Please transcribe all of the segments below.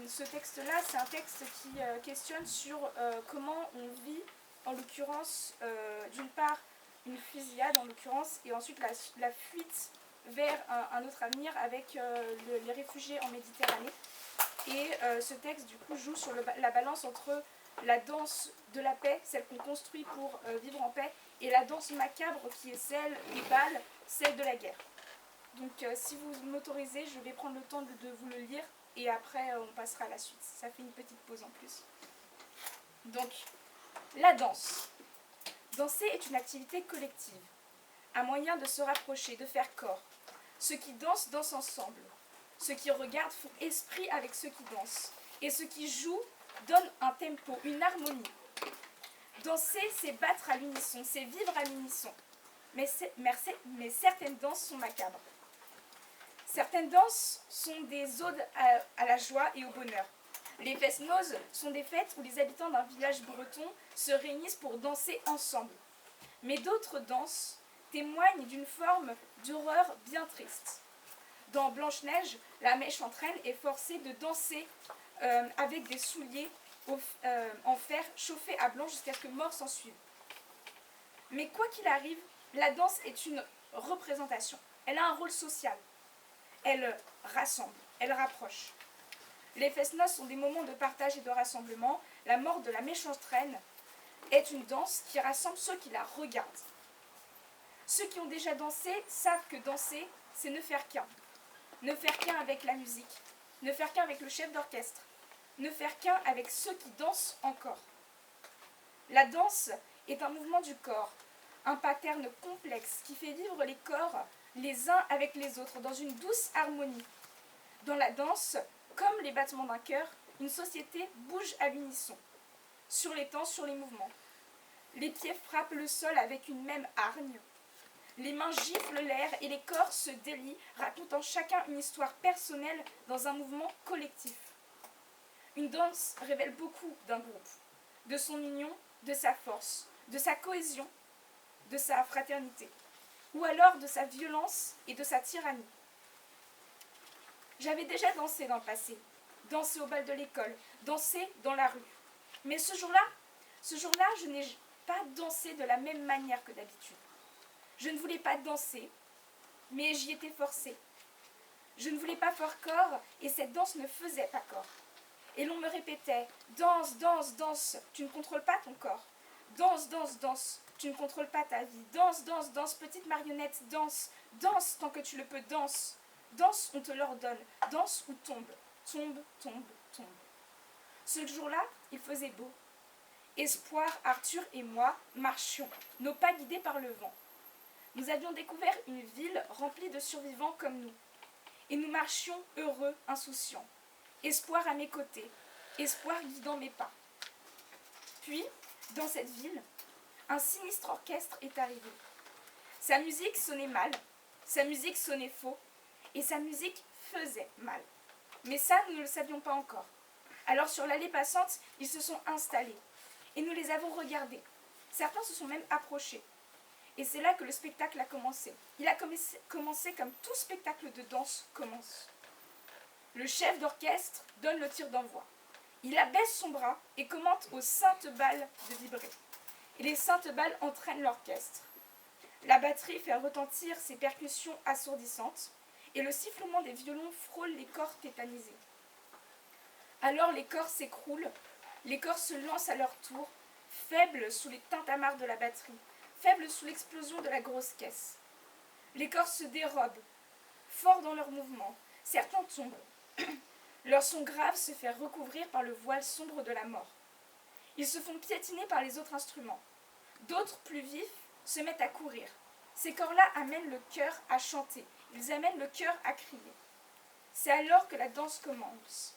ce texte-là, c'est un texte qui questionne sur comment on vit, en l'occurrence, d'une part, une fusillade, en l'occurrence, et ensuite la fuite vers un autre avenir avec les réfugiés en Méditerranée. Et ce texte, du coup, joue sur la balance entre la danse de la paix, celle qu'on construit pour vivre en paix, et la danse macabre qui est celle des balles, celle de la guerre. Donc si vous m'autorisez, je vais prendre le temps de vous le lire et après on passera à la suite. Ça fait une petite pause en plus. Donc, la danse. Danser est une activité collective, un moyen de se rapprocher, de faire corps. Ceux qui dansent, dansent ensemble. Ceux qui regardent font esprit avec ceux qui dansent. Et ceux qui jouent donnent un tempo, une harmonie. Danser, c'est battre à l'unisson, c'est vivre à l'unisson. Mais certaines danses sont macabres. Certaines danses sont des odes à la joie et au bonheur. Les fest-noz sont des fêtes où les habitants d'un village breton se réunissent pour danser ensemble. Mais d'autres danses témoignent d'une forme d'horreur bien triste. Dans Blanche-Neige, la mèche entraîne est forcée de danser avec des souliers en fer chauffés à blanc jusqu'à ce que mort s'en suive. Mais quoi qu'il arrive, la danse est une représentation. Elle a un rôle social. Elle rassemble, elle rapproche. Les fest-noz sont des moments de partage et de rassemblement. La mort de la mèche entraîne est une danse qui rassemble ceux qui la regardent. Ceux qui ont déjà dansé savent que danser, c'est ne faire qu'un. Ne faire qu'un avec la musique, ne faire qu'un avec le chef d'orchestre, ne faire qu'un avec ceux qui dansent encore. La danse est un mouvement du corps, un pattern complexe qui fait vivre les corps les uns avec les autres dans une douce harmonie. Dans la danse, comme les battements d'un cœur, une société bouge à l'unisson, sur les temps, sur les mouvements. Les pieds frappent le sol avec une même hargne. Les mains giflent l'air et les corps se délient, racontant chacun une histoire personnelle dans un mouvement collectif. Une danse révèle beaucoup d'un groupe, de son union, de sa force, de sa cohésion, de sa fraternité, ou alors de sa violence et de sa tyrannie. J'avais déjà dansé dans le passé, dansé au bal de l'école, dansé dans la rue. Mais ce jour-là, je n'ai pas dansé de la même manière que d'habitude. Je ne voulais pas danser, mais j'y étais forcée. Je ne voulais pas faire corps et cette danse ne faisait pas corps. Et l'on me répétait « Danse, danse, danse, tu ne contrôles pas ton corps. Danse, danse, danse, tu ne contrôles pas ta vie. Danse, danse, danse, petite marionnette, danse, danse tant que tu le peux, danse. Danse, on te l'ordonne. Danse ou tombe, tombe, tombe, tombe. » Ce jour-là, il faisait beau. Espoir, Arthur et moi marchions, nos pas guidés par le vent. Nous avions découvert une ville remplie de survivants comme nous. Et nous marchions heureux, insouciants. Espoir à mes côtés, espoir guidant mes pas. Puis, dans cette ville, un sinistre orchestre est arrivé. Sa musique sonnait mal, sa musique sonnait faux, et sa musique faisait mal. Mais ça, nous ne le savions pas encore. Alors sur l'allée passante, ils se sont installés, et nous les avons regardés. Certains se sont même approchés. Et c'est là que le spectacle a commencé. Il a commencé comme tout spectacle de danse commence. Le chef d'orchestre donne le tir d'envoi. Il abaisse son bras et commande aux saintes balles de vibrer. Et les saintes balles entraînent l'orchestre. La batterie fait retentir ses percussions assourdissantes et le sifflement des violons frôle les corps tétanisés. Alors les corps s'écroulent, les corps se lancent à leur tour, faibles sous les tintamarres de la batterie, faibles sous l'explosion de la grosse caisse. Les corps se dérobent, forts dans leurs mouvements. Certains tombent. Leur son grave se fait recouvrir par le voile sombre de la mort. Ils se font piétiner par les autres instruments. D'autres, plus vifs, se mettent à courir. Ces corps-là amènent le cœur à chanter. Ils amènent le cœur à crier. C'est alors que la danse commence.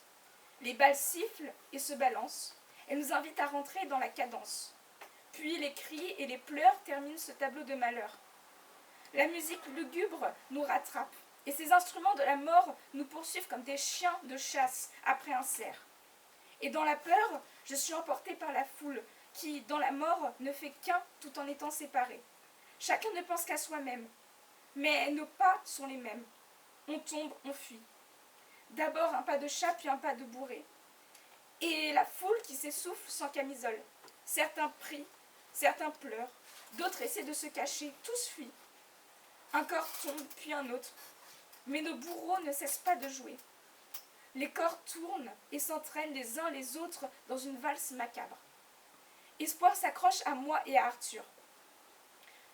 Les balles sifflent et se balancent. Elles nous invitent à rentrer dans la cadence. Puis les cris et les pleurs terminent ce tableau de malheur. La musique lugubre nous rattrape. Et ces instruments de la mort nous poursuivent comme des chiens de chasse après un cerf. Et dans la peur, je suis emportée par la foule qui, dans la mort, ne fait qu'un tout en étant séparée. Chacun ne pense qu'à soi-même. Mais nos pas sont les mêmes. On tombe, on fuit. D'abord un pas de chat, puis un pas de bourré. Et la foule qui s'essouffle sans camisole. Certains prient, certains pleurent, d'autres essaient de se cacher, tous fuient. Un corps tombe, puis un autre. Mais nos bourreaux ne cessent pas de jouer. Les corps tournent et s'entraînent les uns les autres dans une valse macabre. Espoir s'accroche à moi et à Arthur.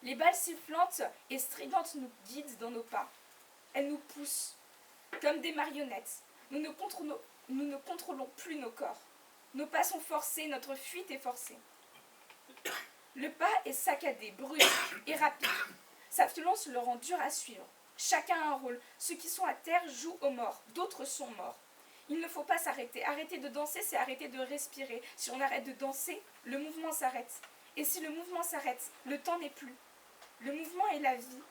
Les balles sifflantes et stridentes nous guident dans nos pas. Elles nous poussent, comme des marionnettes. Nous ne contrôlons plus nos corps. Nos pas sont forcés, notre fuite est forcée. Le pas est saccadé, brusque et rapide. Sa violence le rend dur à suivre. Chacun a un rôle. Ceux qui sont à terre jouent aux morts, d'autres sont morts. Il ne faut pas s'arrêter. Arrêter de danser, c'est arrêter de respirer. Si on arrête de danser, le mouvement s'arrête. Et si le mouvement s'arrête, le temps n'est plus. Le mouvement est la vie.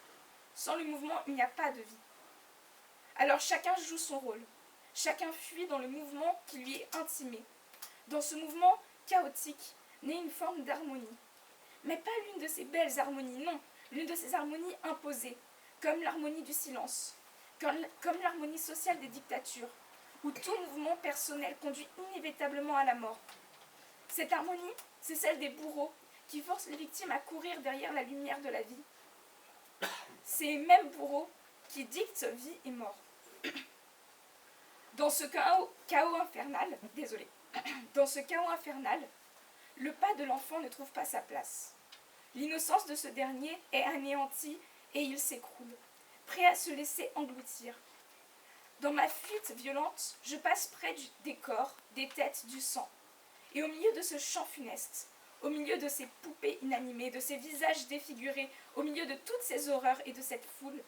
Sans le mouvement, il n'y a pas de vie. Alors chacun joue son rôle. Chacun fuit dans le mouvement qui lui est intimé. Dans ce mouvement chaotique naît une forme d'harmonie. Mais pas l'une de ces belles harmonies, non. L'une de ces harmonies imposées, comme l'harmonie du silence, comme l'harmonie sociale des dictatures, où tout mouvement personnel conduit inévitablement à la mort. Cette harmonie, c'est celle des bourreaux qui forcent les victimes à courir derrière la lumière de la vie. Ces mêmes bourreaux qui dictent vie et mort. Dans ce chaos infernal, dans ce chaos infernal, le pas de l'enfant ne trouve pas sa place. L'innocence de ce dernier est anéantie et il s'écroule, prêt à se laisser engloutir. Dans ma fuite violente, je passe près des corps, des têtes, du sang. Et au milieu de ce champ funeste, au milieu de ces poupées inanimées, de ces visages défigurés, au milieu de toutes ces horreurs et de cette foule,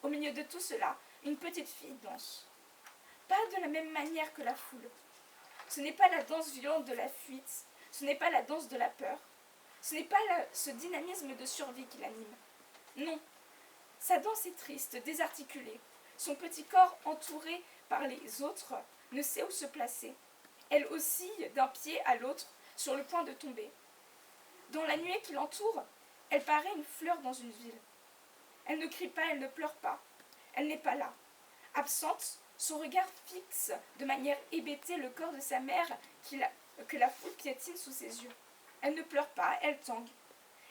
au milieu de tout cela, une petite fille danse. Pas de la même manière que la foule. Ce n'est pas la danse violente de la fuite, ce n'est pas la danse de la peur, ce n'est pas ce dynamisme de survie qui l'anime. Non, sa danse est triste, désarticulée. Son petit corps, entouré par les autres, ne sait où se placer. Elle oscille d'un pied à l'autre, sur le point de tomber. Dans la nuée qui l'entoure, elle paraît une fleur dans une ville. Elle ne crie pas, elle ne pleure pas. Elle n'est pas là. Absente, son regard fixe de manière hébétée le corps de sa mère que la foule piétine sous ses yeux. Elle ne pleure pas, elle tangue.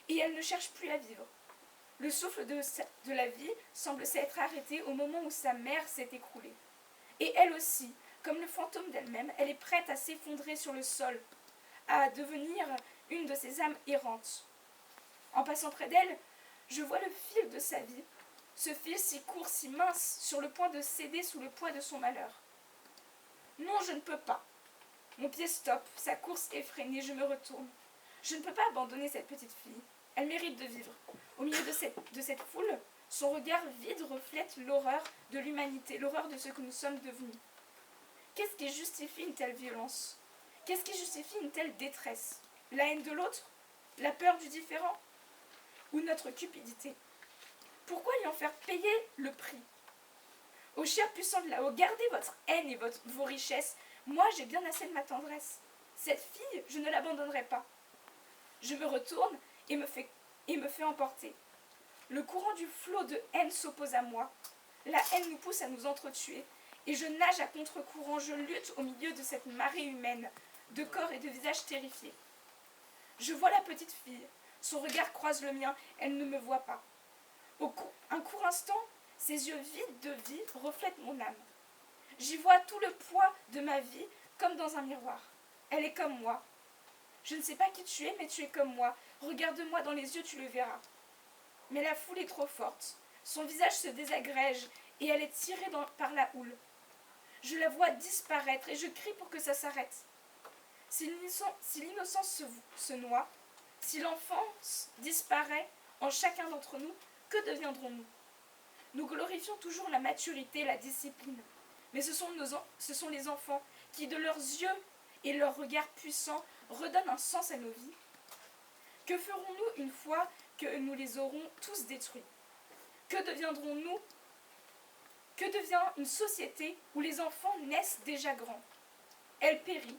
Et elle ne cherche plus à vivre. Le souffle de la vie semble s'être arrêté au moment où sa mère s'est écroulée. Et elle aussi, comme le fantôme d'elle-même, elle est prête à s'effondrer sur le sol, à devenir une de ces âmes errantes. En passant près d'elle, je vois le fil de sa vie, ce fil si court, si mince, sur le point de céder sous le poids de son malheur. Non, je ne peux pas. Mon pied stoppe, sa course effrénée, je me retourne. Je ne peux pas abandonner cette petite fille. Elle mérite de vivre. Au milieu de cette foule, son regard vide reflète l'horreur de l'humanité, l'horreur de ce que nous sommes devenus. Qu'est-ce qui justifie une telle violence? Qu'est-ce qui justifie une telle détresse? La haine de l'autre? La peur du différent? Ou notre cupidité? Pourquoi lui en faire payer le prix? Ô chers puissants de là-haut, gardez votre haine et vos richesses. Moi, j'ai bien assez de ma tendresse. Cette fille, je ne l'abandonnerai pas. Je me retourne et me fais emporter. Le courant du flot de haine s'oppose à moi. La haine nous pousse à nous entretuer. Et je nage à contre-courant, je lutte au milieu de cette marée humaine, de corps et de visages terrifiés. Je vois la petite fille. Son regard croise le mien, elle ne me voit pas. Un court instant, ses yeux vides de vie reflètent mon âme. J'y vois tout le poids de ma vie comme dans un miroir. Elle est comme moi. Je ne sais pas qui tu es, mais tu es comme moi. Regarde-moi dans les yeux, tu le verras. Mais la foule est trop forte. Son visage se désagrège et elle est tirée par la houle. Je la vois disparaître et je crie pour que ça s'arrête. Si l'innocence se noie, si l'enfance disparaît en chacun d'entre nous, que deviendrons-nous? Nous glorifions toujours la maturité, la discipline. Mais ce sont les enfants qui, de leurs yeux et leurs regards puissants, redonnent un sens à nos vies. Que ferons-nous une fois que nous les aurons tous détruits? Que deviendrons-nous? Que devient une société où les enfants naissent déjà grands? Elle périt,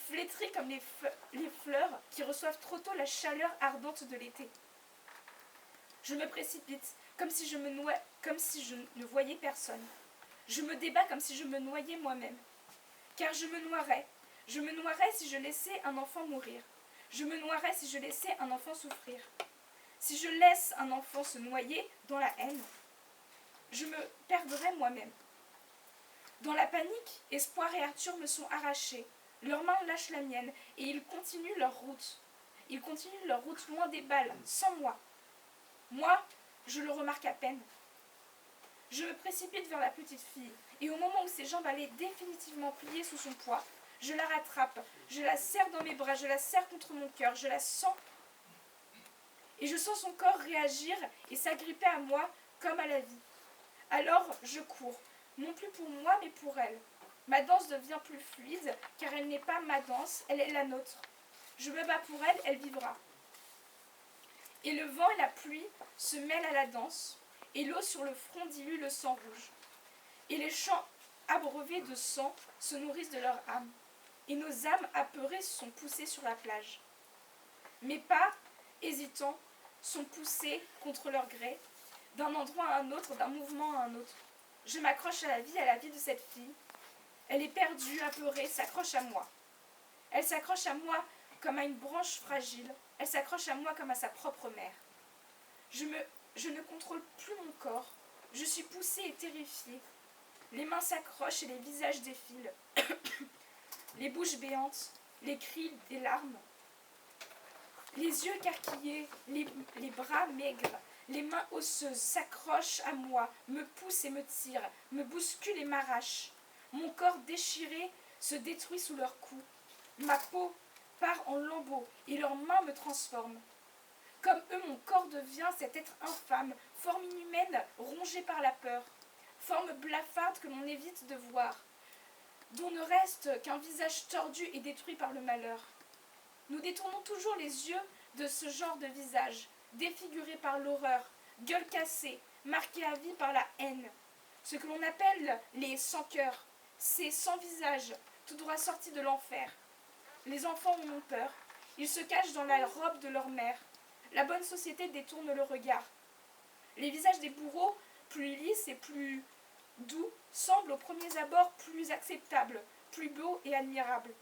flétrie comme les fleurs qui reçoivent trop tôt la chaleur ardente de l'été. Je me précipite, comme si je ne voyais personne. Je me débats comme si je me noyais moi-même. Car je me noierais. Je me noierais si je laissais un enfant mourir. Je me noierais si je laissais un enfant souffrir. Si je laisse un enfant se noyer dans la haine, je me perdrais moi-même. Dans la panique, Espoir et Arthur me sont arrachés. Leurs mains lâchent la mienne et ils continuent leur route. Ils continuent leur route loin des balles, sans moi. Moi, je le remarque à peine. Je me précipite vers la petite fille, et au moment où ses jambes allaient définitivement plier sous son poids, je la rattrape, je la serre dans mes bras, je la serre contre mon cœur, je la sens, et je sens son corps réagir et s'agripper à moi comme à la vie. Alors je cours, non plus pour moi, mais pour elle. Ma danse devient plus fluide, car elle n'est pas ma danse, elle est la nôtre. Je me bats pour elle, elle vivra. Et le vent et la pluie se mêlent à la danse, et l'eau sur le front dilue le sang rouge. Et les champs abreuvés de sang se nourrissent de leur âme, et nos âmes apeurées sont poussées sur la plage. Mes pas, hésitants, sont poussés contre leur gré, d'un endroit à un autre, d'un mouvement à un autre. Je m'accroche à la vie de cette fille. Elle est perdue, apeurée, s'accroche à moi. Elle s'accroche à moi comme à une branche fragile. Elle s'accroche à moi comme à sa propre mère. Je ne contrôle plus mon corps. Je suis poussée et terrifiée. Les mains s'accrochent et les visages défilent. Les bouches béantes, les cris, des larmes. Les yeux écarquillés, les bras maigres, les mains osseuses s'accrochent à moi, me poussent et me tirent, me bousculent et m'arrachent. Mon corps déchiré se détruit sous leurs coups. Ma peau part en lambeaux et leurs mains me transforment. Comme eux, mon corps devient cet être infâme, forme inhumaine, rongée par la peur, forme blafarde que l'on évite de voir, dont ne reste qu'un visage tordu et détruit par le malheur. Nous détournons toujours les yeux de ce genre de visage, défiguré par l'horreur, gueule cassée, marqué à vie par la haine. Ce que l'on appelle les sans-cœurs, ces sans-visages, tout droit sortis de l'enfer. Les enfants en ont peur, ils se cachent dans la robe de leur mère. La bonne société détourne le regard. Les visages des bourreaux, plus lisses et plus doux, semblent aux premiers abords plus acceptables, plus beaux et admirables.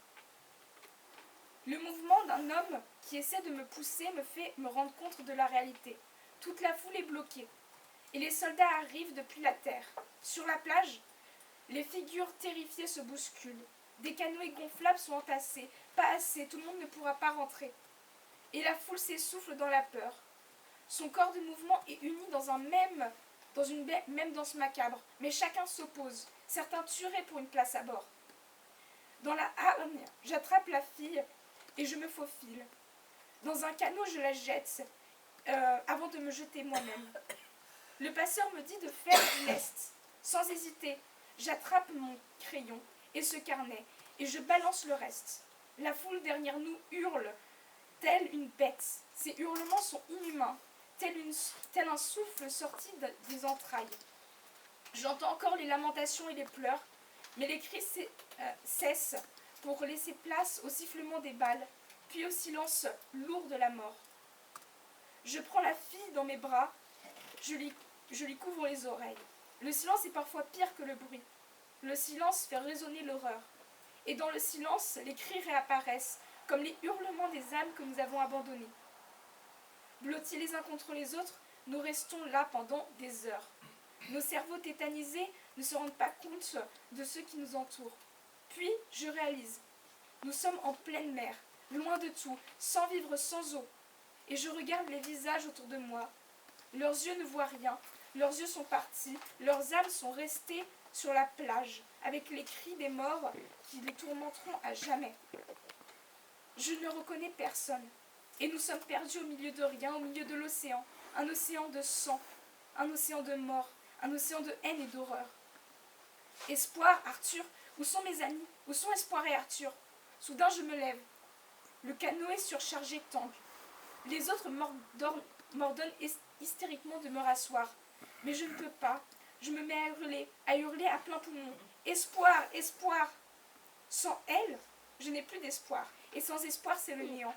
Le mouvement d'un homme qui essaie de me pousser me fait me rendre compte de la réalité. Toute la foule est bloquée, et les soldats arrivent depuis la terre. Sur la plage, les figures terrifiées se bousculent. Des canoës gonflables sont entassés. Pas assez, tout le monde ne pourra pas rentrer. Et la foule s'essouffle dans la peur. Son corps de mouvement est uni dans une même danse macabre, mais chacun s'oppose. Certains tueraient pour une place à bord. Dans la hargne, j'attrape la fille et je me faufile. Dans un canot, je la jette avant de me jeter moi-même. Le passeur me dit de faire du lest. Sans hésiter, j'attrape mon crayon et ce carnet et je balance le reste. La foule derrière nous hurle, telle une bête. Ces hurlements sont inhumains, tel un souffle sorti des entrailles. J'entends encore les lamentations et les pleurs, mais les cris cessent pour laisser place au sifflement des balles, puis au silence lourd de la mort. Je prends la fille dans mes bras, je lui couvre les oreilles. Le silence est parfois pire que le bruit. Le silence fait résonner l'horreur. Et dans le silence, les cris réapparaissent, comme les hurlements des âmes que nous avons abandonnées. Blottis les uns contre les autres, nous restons là pendant des heures. Nos cerveaux tétanisés ne se rendent pas compte de ce qui nous entoure. Puis, je réalise, nous sommes en pleine mer, loin de tout, sans vivre, sans eau. Et je regarde les visages autour de moi. Leurs yeux ne voient rien, leurs yeux sont partis, leurs âmes sont restées sur la plage, avec les cris des morts qui les tourmenteront à jamais. Je ne reconnais personne, et nous sommes perdus au milieu de rien, au milieu de l'océan, un océan de sang, un océan de mort, un océan de haine et d'horreur. Espoir, Arthur, où sont mes amis? Où sont Espoir et Arthur? Soudain je me lève. Le canoë surchargé tangue. Les autres m'ordonnent hystériquement de me rasseoir. Mais je ne peux pas. Je me mets à hurler à plein poumon. Espoir, espoir. Sans elle, je n'ai plus d'espoir. Et sans espoir, c'est le néant.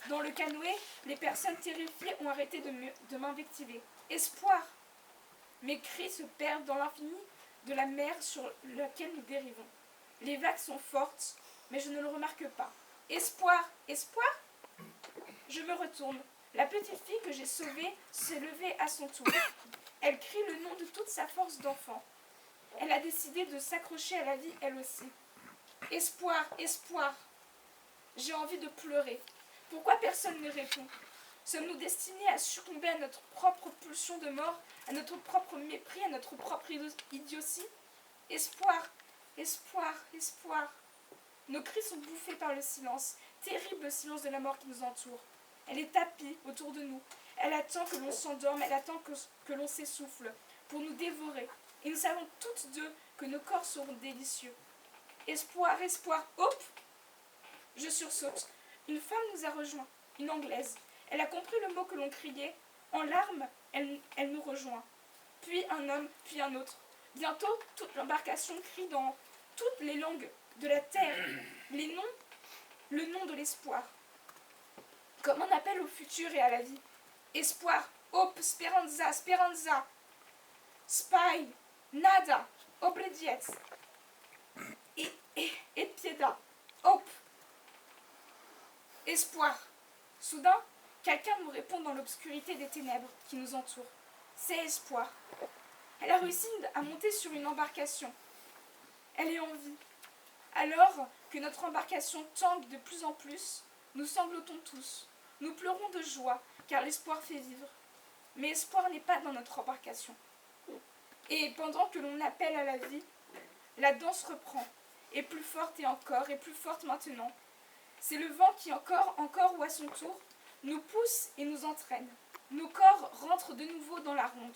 Dans le canoë, les personnes terrifiées ont arrêté de m'invectiver. Espoir. Mes cris se perdent dans l'infini de la mer sur laquelle nous dérivons. Les vagues sont fortes, mais je ne le remarque pas. Espoir, espoir ! Je me retourne. La petite fille que j'ai sauvée s'est levée à son tour. Elle crie le nom de toute sa force d'enfant. Elle a décidé de s'accrocher à la vie elle aussi. Espoir, espoir ! J'ai envie de pleurer. Pourquoi personne ne répond ? Sommes-nous destinés à succomber à notre propre pulsion de mort, à notre propre mépris, à notre propre idiotie ? Espoir, espoir, espoir. Nos cris sont bouffés par le silence, terrible silence de la mort qui nous entoure. Elle est tapie autour de nous. Elle attend que l'on s'endorme, elle attend que l'on s'essouffle pour nous dévorer. Et nous savons toutes deux que nos corps seront délicieux. Espoir, espoir, hop ! Je sursaute. Une femme nous a rejoints, une Anglaise. Elle a compris le mot que l'on criait. En larmes, elle nous rejoint. Puis un homme, puis un autre. Bientôt, toute l'embarcation crie dans toutes les langues de la terre le nom de l'espoir. Comme un appel au futur et à la vie. Espoir, hope, speranza, speranza. Spy, nada, oblediet. Et pieda, hope. Espoir. Soudain, quelqu'un nous répond dans l'obscurité des ténèbres qui nous entourent. C'est Espoir. Elle a réussi à monter sur une embarcation. Elle est en vie. Alors que notre embarcation tangue de plus en plus, nous sanglotons tous. Nous pleurons de joie, car l'espoir fait vivre. Mais Espoir n'est pas dans notre embarcation. Et pendant que l'on appelle à la vie, la danse reprend, et plus forte et plus forte maintenant. C'est le vent qui encore ou à son tour, nous pousse et nous entraîne. Nos corps rentrent de nouveau dans la ronde.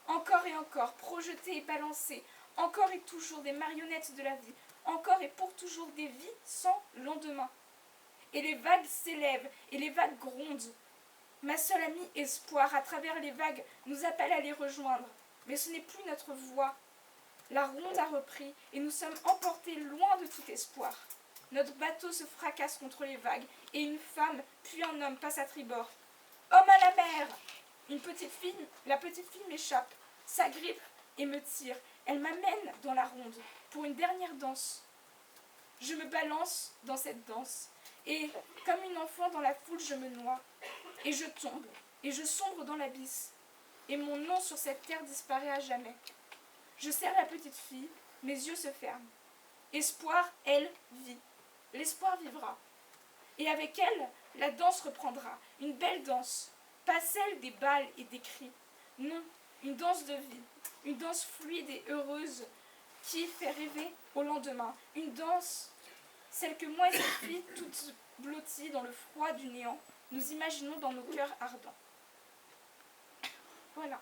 Encore et encore, projetés et balancés, encore et toujours des marionnettes de la vie, encore et pour toujours des vies sans lendemain. Et les vagues s'élèvent, et les vagues grondent. Ma seule amie Espoir, à travers les vagues, nous appelle à les rejoindre. Mais ce n'est plus notre voix. La ronde a repris, et nous sommes emportés loin de tout espoir. Notre bateau se fracasse contre les vagues, et une femme, puis un homme passe à tribord. Homme à la mer ! La petite fille m'échappe, s'agrippe et me tire. Elle m'amène dans la ronde, pour une dernière danse. Je me balance dans cette danse, et comme une enfant dans la foule, je me noie. Et je tombe, et je sombre dans l'abysse. Et mon nom sur cette terre disparaît à jamais. Je serre la petite fille, mes yeux se ferment. Espoir, elle, vit. L'espoir vivra. Et avec elle, la danse reprendra. Une belle danse. Pas celle des balles et des cris. Non, une danse de vie. Une danse fluide et heureuse qui fait rêver au lendemain. Une danse, celle que moi et cette fille, toutes blotties dans le froid du néant, nous imaginons dans nos cœurs ardents. Voilà.